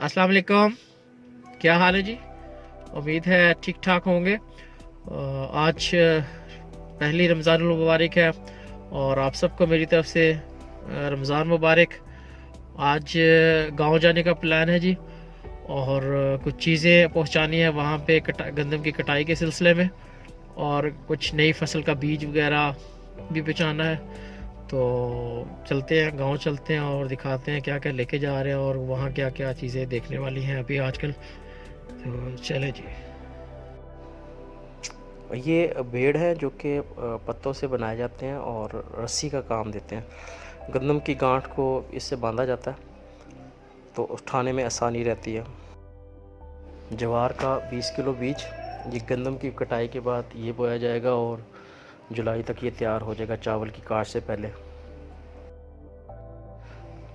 अस्सलाम वालेकुम। क्या हाल है जी? उम्मीद है ठीक ठाक होंगे। आज पहली रमज़ान मुबारक है और आप सबको मेरी तरफ से रमज़ान मुबारक। आज गांव जाने का प्लान है जी और कुछ चीज़ें पहुंचानी है वहाँ पे गंदम की कटाई के सिलसिले में, और कुछ नई फसल का बीज वगैरह भी पहुँचाना है। तो चलते हैं, गांव चलते हैं और दिखाते हैं क्या क्या लेके जा रहे हैं और वहाँ क्या क्या चीज़ें देखने वाली हैं अभी आजकल। तो चले जी। ये बेड़ है जो कि पत्तों से बनाए जाते हैं और रस्सी का काम देते हैं। गंदम की गांठ को इससे बांधा जाता है तो उठाने में आसानी रहती है। ज्वार का 20 किलो बीज ये गंदम की कटाई के बाद ये बोया जाएगा और जुलाई तक ये तैयार हो जाएगा चावल की काट से पहले।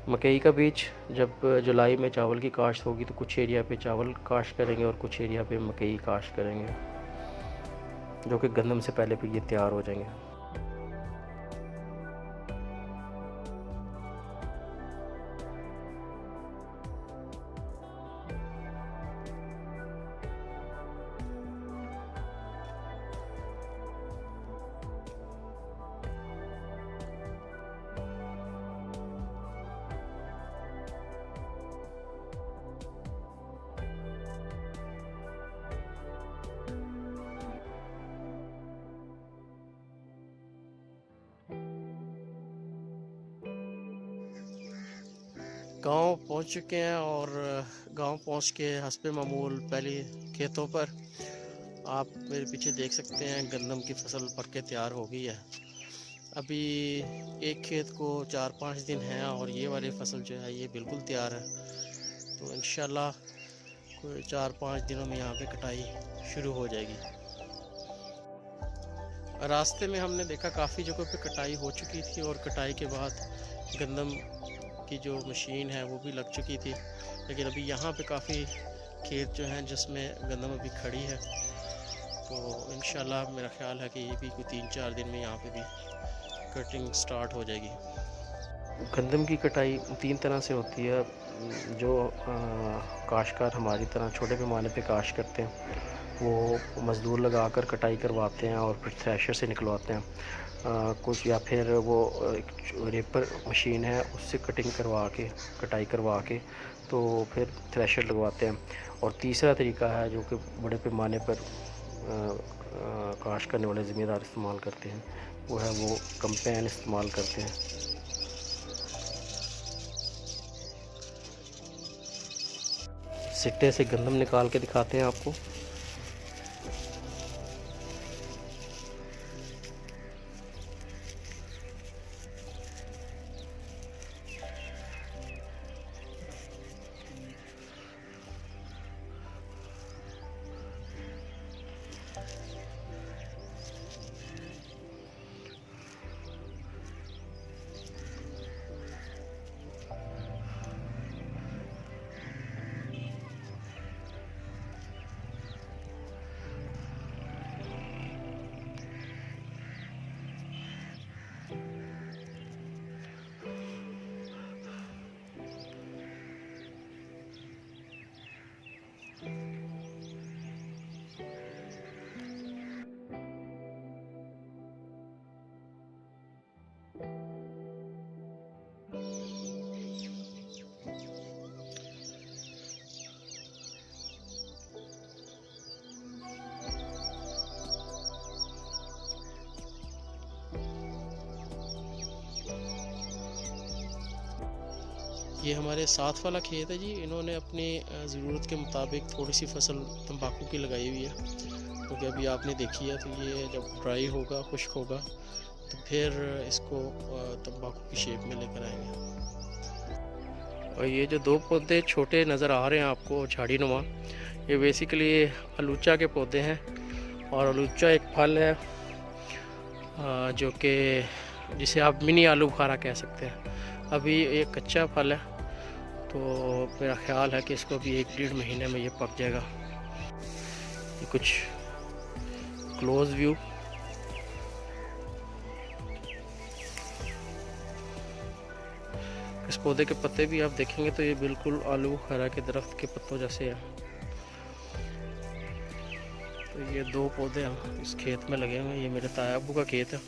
मकई का बीज जब जुलाई में चावल की काश्त होगी तो कुछ एरिया पे चावल काश्त करेंगे और कुछ एरिया पे मकई काश्त करेंगे, जो कि गंदम से पहले फिर ये तैयार हो जाएंगे। गांव पहुंच चुके हैं और गांव पहुंच के हस्बे मामूल पहले खेतों पर आप मेरे पीछे देख सकते हैं गंदम की फसल पक के तैयार हो गई है। अभी एक खेत को 4-5 दिन है और ये वाली फसल जो है ये बिल्कुल तैयार है। तो इंशाल्लाह कोई 4-5 दिनों में यहाँ पे कटाई शुरू हो जाएगी। रास्ते में हमने देखा काफ़ी जगहों पे कटाई हो चुकी थी और कटाई के बाद गंदम की जो मशीन है वो भी लग चुकी थी, लेकिन अभी यहाँ पे काफ़ी खेत जो हैं जिसमें गंदम अभी खड़ी है। तो इंशाल्लाह मेरा ख्याल है कि ये भी कोई 3-4 दिन में यहाँ पे भी कटिंग स्टार्ट हो जाएगी। गंदम की कटाई 3 तरह से होती है। जो काश्तकार हमारी तरह छोटे पैमाने पे काश्त करते हैं वो मज़दूर लगाकर कटाई करवाते हैं और फिर थ्रेशर से निकलवाते हैं। कुछ या फिर वो रेपर मशीन है उससे कटिंग करवा के कटाई करवा के तो फिर थ्रेशर लगवाते हैं। और तीसरा तरीका है जो कि बड़े पैमाने पर काश्त करने वाले ज़मींदार इस्तेमाल करते हैं, वो है वो कंपेन इस्तेमाल करते हैं। सिट्टे से गंदम निकाल के दिखाते हैं आपको। ये हमारे साथ वाला खेत है जी, इन्होंने अपनी ज़रूरत के मुताबिक थोड़ी सी फसल तंबाकू की लगाई हुई है, क्योंकि अभी आपने देखी है। तो ये जब ड्राई होगा, खुश्क होगा, तो फिर इसको तंबाकू की शेप में लेकर आएंगे। और ये जो 2 पौधे छोटे नज़र आ रहे हैं आपको झाड़ी नुमा, ये बेसिकली आलूचा के पौधे हैं। और आलूचा एक फल है जो कि जिसे आप मिनी आलू बुखारा कह सकते हैं। अभी ये कच्चा फल है, तो मेरा ख्याल है कि इसको भी 1-1.5 महीने में ये पक जाएगा। ये कुछ क्लोज व्यू। इस पौधे के पत्ते भी आप देखेंगे तो ये बिल्कुल आलू बुखारा के दरख्त के पत्तों जैसे हैं। तो ये 2 पौधे हम इस खेत में लगे हुए हैं। ये मेरे ताया अब्बू का खेत है,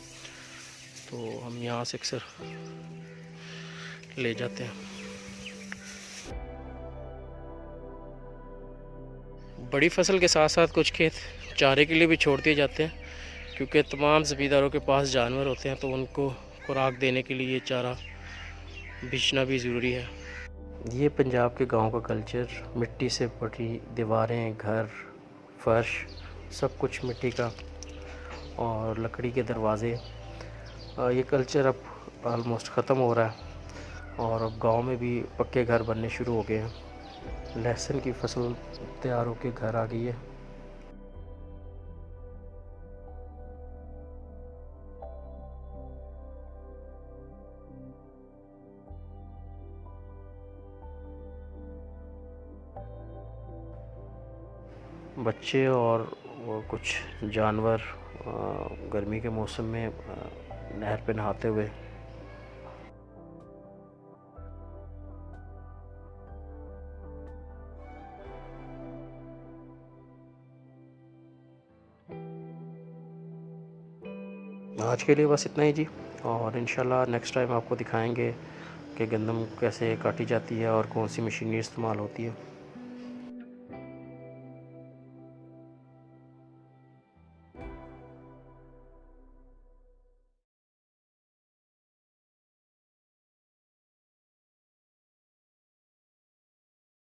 तो हम यहाँ से अक्सर ले जाते हैं। बड़ी फसल के साथ साथ कुछ खेत चारे के लिए भी छोड़ दिए जाते हैं, क्योंकि तमाम ज़मींदारों के पास जानवर होते हैं, तो उनको खुराक देने के लिए चारा बिछना भी ज़रूरी है। ये पंजाब के गांव का कल्चर, मिट्टी से बनी दीवारें, घर, फर्श, सब कुछ मिट्टी का और लकड़ी के दरवाज़े। ये कल्चर अब ऑलमोस्ट ख़त्म हो रहा है और अब गांव में भी पक्के घर बनने शुरू हो गए हैं। लहसुन की फसल तैयार होकर घर आ गई है। बच्चे और वो कुछ जानवर गर्मी के मौसम में नहर पे नहाते हुए। आज के लिए बस इतना ही जी, और इंशाल्लाह नेक्स्ट टाइम आपको दिखाएंगे कि गंदम कैसे काटी जाती है और कौन सी मशीनें इस्तेमाल होती है।